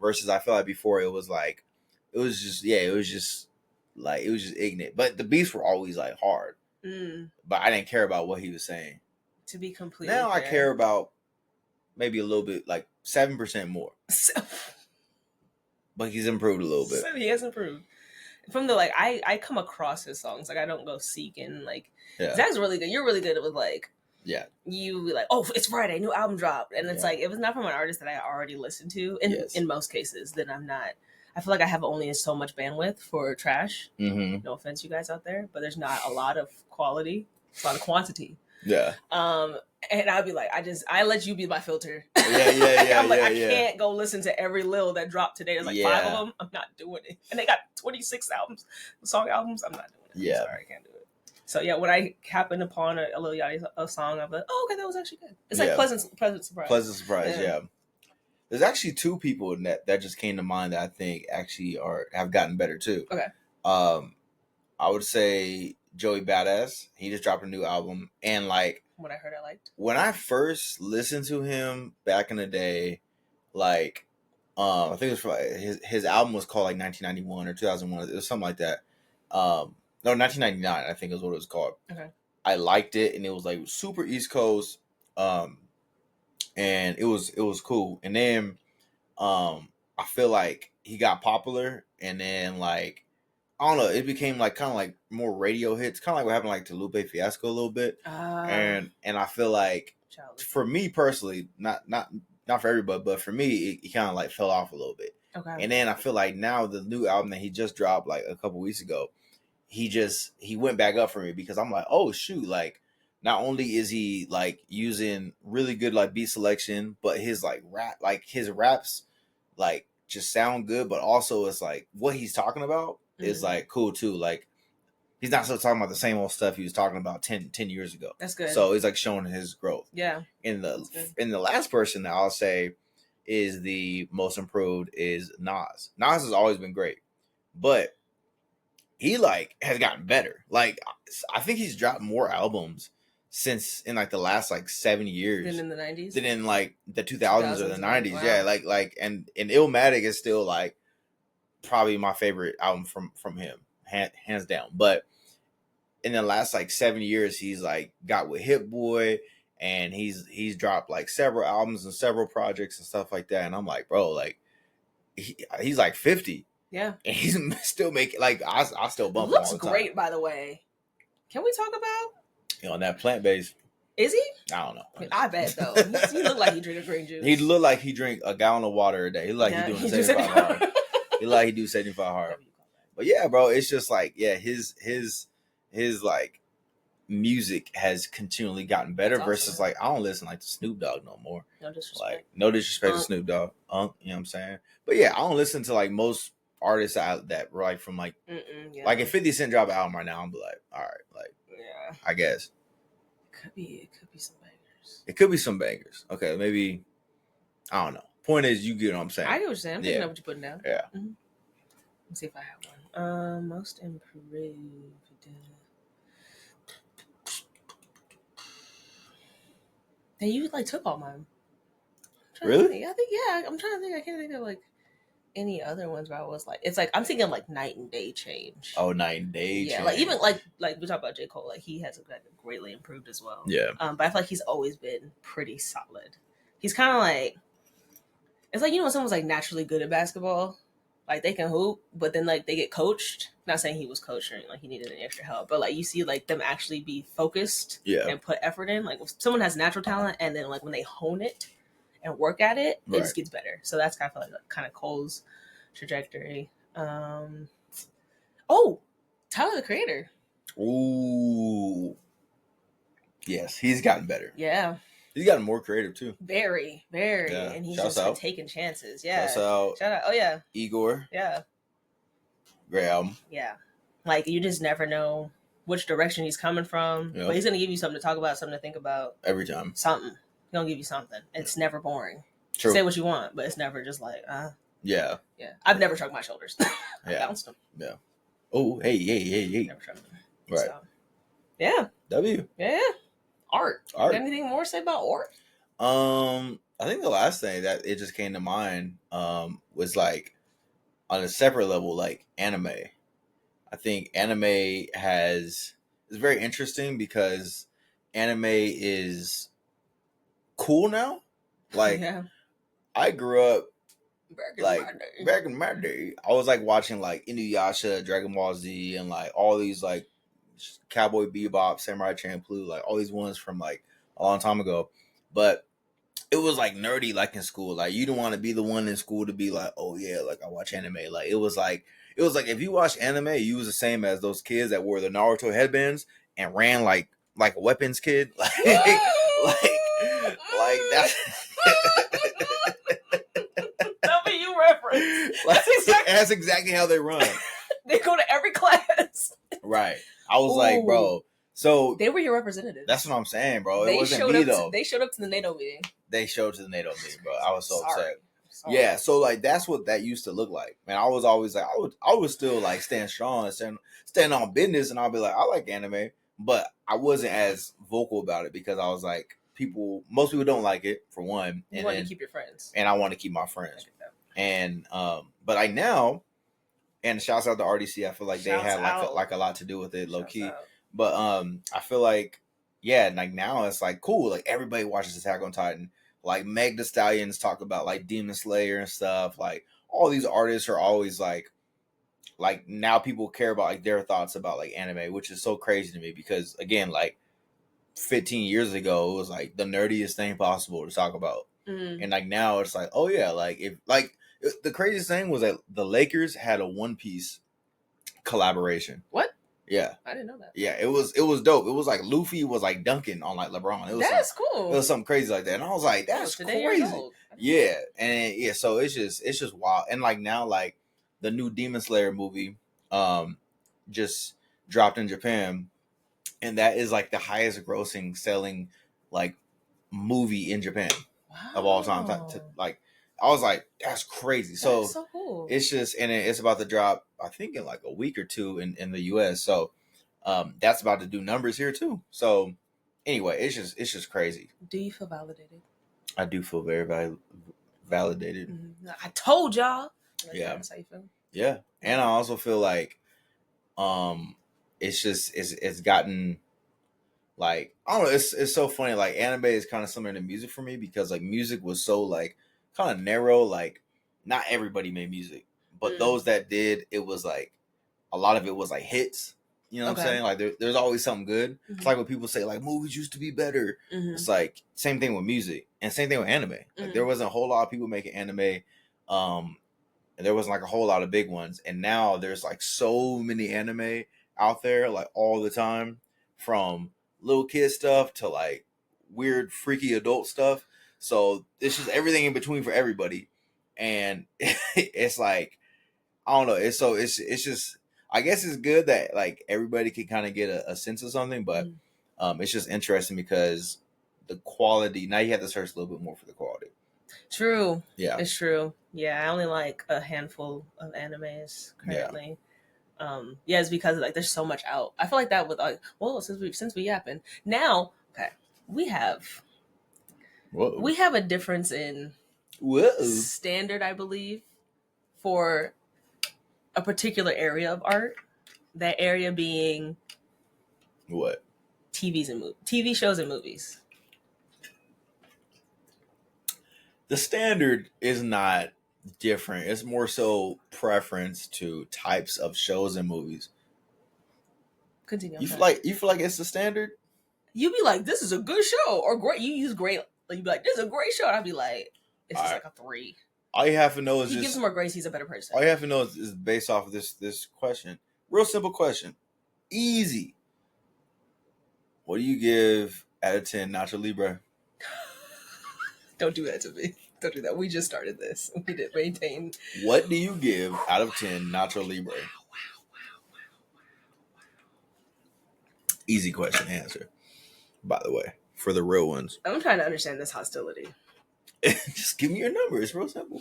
A: Versus I feel like before it was just ignorant. But the beats were always like hard. But I didn't care about what he was saying.
B: To be completely
A: now fair. I care about maybe a little bit, like 7% more. But he's improved a little bit.
B: He has improved. From the like, I come across his songs. Like I don't go seeking. Like Zach's really good. You're really good with like.
A: Yeah.
B: You be like, oh, it's Friday, new album dropped, and it's like it was not from an artist that I already listened to. In most cases, then I'm not. I feel like I have only so much bandwidth for trash. No offense, you guys out there, but there's not a lot of quality. It's a lot of quantity.
A: Yeah.
B: And I'd be like, I let you be my filter.
A: Yeah.
B: I'm like, I can't go listen to every Lil that dropped today. There's like 5 of them. I'm not doing it. And they got 26 song albums. I'm not doing it.
A: Yeah.
B: I'm sorry, I can't do it. So yeah, when I happen upon a Lil Yachty song, I'm like, oh, okay, that was actually good. It's like pleasant surprise.
A: Pleasant surprise, yeah. There's actually 2 people that just came to mind that I think actually have gotten better too.
B: Okay.
A: I would say Joey Badass. He just dropped a new album, and like
B: what I heard, I liked.
A: When I first listened to him back in the day, like I think it was his album was called like 1991 or 2001. It was something like that. No, 1999, I think is what it was called.
B: Okay.
A: I liked it, and it was like super East Coast, and it was cool. And then I feel like he got popular, and then like I don't know, it became like kind of like more radio hits, kind of like what happened like to Lupe Fiasco a little bit. And I feel like for me personally, not for everybody, but for me, it kind of like fell off a little bit.
B: Okay.
A: And then I feel like now the new album that he just dropped like a couple weeks ago, he went back up for me because I'm like, oh shoot, like not only is he like using really good like beat selection, but his like his raps like just sound good, but also it's like what he's talking about is like cool too. Like he's not still talking about the same old stuff he was talking about 10 years ago.
B: That's good.
A: So he's like showing his growth.
B: Yeah.
A: In the last person that I'll say is the most improved is Nas. Nas has always been great, but he like has gotten better. Like I think he's dropped more albums since in like the last like 7 years
B: than in the 90s,
A: than in like the 2000s or the 90s. Wow. Yeah, like and Illmatic is still like probably my favorite album from him, hands down. But in the last like 7 years, he's like got with Hit Boy, and he's dropped like several albums and several projects and stuff like that. And I'm like, bro, like he's like 50.
B: Yeah,
A: and he's still making like I still bump.
B: Looks
A: him all the
B: great,
A: time.
B: By the way. Can we talk about?
A: On that plant based.
B: Is he?
A: I don't know.
B: I bet though. He look like he drink a green juice.
A: He look like he drink a gallon of water a day. He look like he doing 75 hard. He like he do 75 hard. But yeah, bro, it's just like his like music has continually gotten better. That's versus awesome. Like I don't listen like to Snoop Dogg no more.
B: No disrespect.
A: Like no disrespect to Snoop Dogg, you know what I'm saying? But yeah, I don't listen to like most artists out that like from like like if 50 Cent drop an album right now, I'm like, all right, like I guess
B: it could be some bangers.
A: It could be some bangers. Okay, maybe I don't know. Point is, you get what I'm saying.
B: I get what you're saying. I'm picking up what you're putting down.
A: Yeah.
B: Mm-hmm. Let's see if I have one. Most improved. And you like took all mine.
A: Really?
B: I think yeah. I'm trying to think. I can't think of like any other ones where I was like, it's like I'm thinking like night and day change.
A: Oh, night and day.
B: Yeah,
A: change.
B: like even like we talk about J. Cole, like he has greatly improved as well.
A: Yeah.
B: But I feel like he's always been pretty solid. He's kind of like, it's like, you know, when someone's like naturally good at basketball, like they can hoop, but then like they get coached. Not saying he was coached or anything, like he needed any extra help, but like you see like them actually be focused and put effort in. Like if someone has natural talent and then like when they hone it and work at it, it just gets better. So that's kind of like kind of Cole's trajectory. Tyler the Creator.
A: Ooh. Yes, he's gotten better.
B: Yeah.
A: He's gotten more creative too.
B: Very, very. Yeah. And he's just been taking chances. Yeah. Shout out. Oh yeah.
A: Igor.
B: Yeah.
A: Great album.
B: Yeah. Like you just never know which direction he's coming from. Yep. But he's gonna give you something to talk about, something to think about.
A: Every time.
B: Something. He's gonna give you something. It's never boring.
A: True.
B: Say what you want, but it's never just like,
A: Yeah.
B: Yeah. I've never shrugged my shoulders. I bounced them.
A: Yeah. Oh, hey.
B: Never shrugged them.
A: Right.
B: So, yeah.
A: W.
B: Yeah. Art. Anything more to say about art?
A: I think the last thing that it just came to mind was like on a separate level, like anime. I think anime is very interesting because anime is cool now. Like I grew up back in my day, I was like watching like Inuyasha, Dragon Ball Z, and like all these like Cowboy Bebop, Samurai Champloo, like all these ones from like a long time ago. But it was like nerdy, like in school. Like you didn't want to be the one in school to be like, oh yeah, like I watch anime. Like it was like if you watch anime, you was the same as those kids that wore the Naruto headbands and ran like a weapons kid. Like that's
B: W reference.
A: Like, that's exactly how they run.
B: They go to every class.
A: Right. I was like, bro. So
B: they were your representatives.
A: That's what I'm saying, bro. It wasn't me though.
B: They showed up to the NATO meeting.
A: They showed to the NATO meeting, bro. I was so upset. Sorry. Yeah, so like that's what that used to look like. Man, I was always like, I would still like stand strong and stand on business, and I'll be like, I like anime, but I wasn't as vocal about it because I was like, most people don't like it for one.
B: You want to keep your friends,
A: and I want to keep my friends. And but now And shouts out to RDC. I feel like they had like a lot to do with it, low key. But I feel like like now it's like cool. Like everybody watches Attack on Titan. Like Meg Thee Stallions talk about like Demon Slayer and stuff. Like all these artists are always like now people care about like their thoughts about like anime, which is so crazy to me because again, like 15 years ago, it was like the nerdiest thing possible to talk about. And like now it's like, oh yeah, like if like the craziest thing was that the Lakers had a One Piece collaboration.
B: What?
A: Yeah,
B: I didn't know that.
A: Yeah, it was dope. It was like Luffy was like dunking on like LeBron. It was
B: that's cool.
A: It was something crazy like that, and I was like, that's crazy. Yeah, and yeah, so it's just wild. And like now, like the new Demon Slayer movie, just dropped in Japan, and that is like the highest grossing selling like movie in Japan of all time. Like I was like, that's crazy. That's so cool. It's just, and it's about to drop, I think, in like a week or two in the US. So that's about to do numbers here too. So anyway, it's just crazy.
B: Do you feel validated?
A: I do feel very validated.
B: I told y'all.
A: Yeah.
B: That's how you feel.
A: Yeah. And I also feel like it's gotten like, I don't know, it's so funny. Like anime is kind of similar to music for me because like music was so like kind of narrow. Like not everybody made music, but those that did, it was like a lot of it was like hits. You know what I'm saying? Like there's always something good. It's like when people say like movies used to be better. It's like same thing with music and same thing with anime. Like there wasn't a whole lot of people making anime. And there wasn't like a whole lot of big ones. And now there's like so many anime out there like all the time, from little kid stuff to like weird freaky adult stuff. So it's just everything in between for everybody. And it's like, I don't know. It's just, I guess it's good that like everybody can kind of get a sense of something, but it's just interesting because the quality, now you have to search a little bit more for the quality.
B: True.
A: Yeah.
B: It's true. Yeah. I only like a handful of animes currently. Yeah. It's because like there's so much out. I feel like that with like, well, since we yapping now, okay, we have a difference in standard, I believe, for a particular area of art. That area being
A: what?
B: TV shows and movies.
A: The standard is not different. It's more so preference to types of shows and movies.
B: Continue.
A: You feel like it's the standard?
B: You be like, this is a good show, or great. You use great. Like, you be like, this is a great show. And I'd be like, it's just like a 3.
A: All you have to know is
B: he gives more grace. He's a better person.
A: All you have to know is based off of this question. Real simple question. Easy. What do you give out of 10 Nacho Libre?
B: Don't do that to me. Don't do that. We just started this. We didn't maintain.
A: What do you give out of 10 Nacho Libre? Wow. Easy question to answer, by the way, for the real ones.
B: I'm trying to understand this hostility.
A: Just give me your number. It's real simple.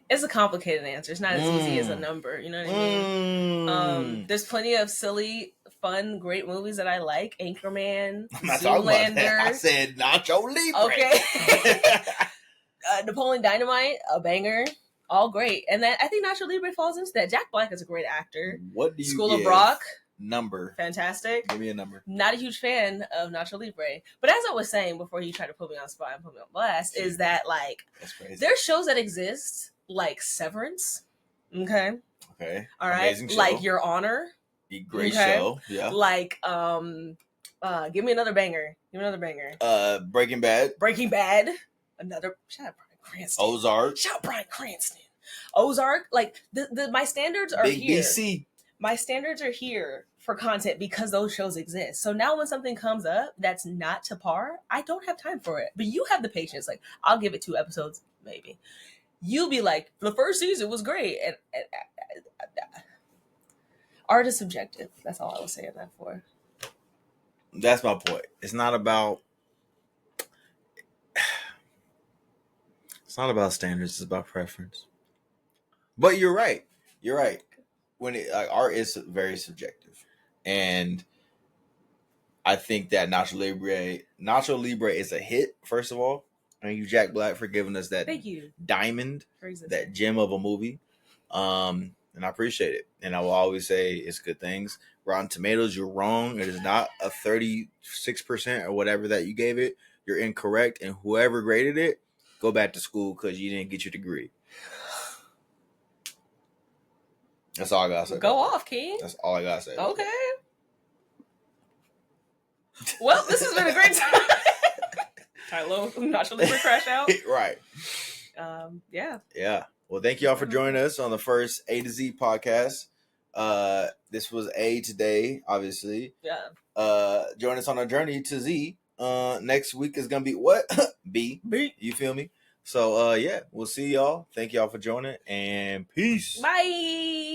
B: It's a complicated answer. It's not as easy as a number. You know what I mean? There's plenty of silly, fun, great movies that I like. Anchorman, Zoolander.
A: I said Nacho Libre.
B: Okay. Napoleon Dynamite, a banger. All great. And that I think Nacho Libre falls into that. Jack Black is a great actor.
A: What do you
B: School of Rock.
A: Number.
B: Fantastic.
A: Give me a number.
B: Not a huge fan of Nacho Libre. But as I was saying before you tried to put me on spot and put me on blast, is that like there's shows that exist like Severance. Okay. All right. Amazing show. Like Your Honor.
A: Great show. Yeah.
B: Like give me another banger.
A: Breaking Bad.
B: Another shout out Bryan Cranston.
A: Ozark.
B: Shout out Bryan Cranston. Ozark. Like the my standards are
A: Big
B: here.
A: BC.
B: My standards are here for content because those shows exist. So now when something comes up that's not to par, I don't have time for it. But you have the patience. Like, I'll give it 2 episodes, maybe. You'll be like, the first season was great. And art is subjective. That's all I was saying that for.
A: That's my point. It's not about standards. It's about preference. But you're right. When art is very subjective, and I think that Nacho Libre is a hit, first of all, Thank you, Jack Black, for giving us that
B: Thank you.
A: diamond, that gem of a movie. And I appreciate it. And I will always say it's good things. Rotten Tomatoes, you're wrong. It is not a 36% or whatever that you gave it. You're incorrect. And whoever graded it, go back to school because you didn't get your degree. That's all I gotta say.
B: Go off, King.
A: That's all I gotta say.
B: Okay. Well, this has been a great time. Tylo, not your liver crash out.
A: Right.
B: Yeah.
A: Yeah. Well, thank y'all for joining us on the first A to Z podcast. This was A today, obviously.
B: Yeah.
A: Join us on our journey to Z. Next week is gonna be what? B. You feel me? So yeah, we'll see y'all. Thank y'all for joining and peace.
B: Bye.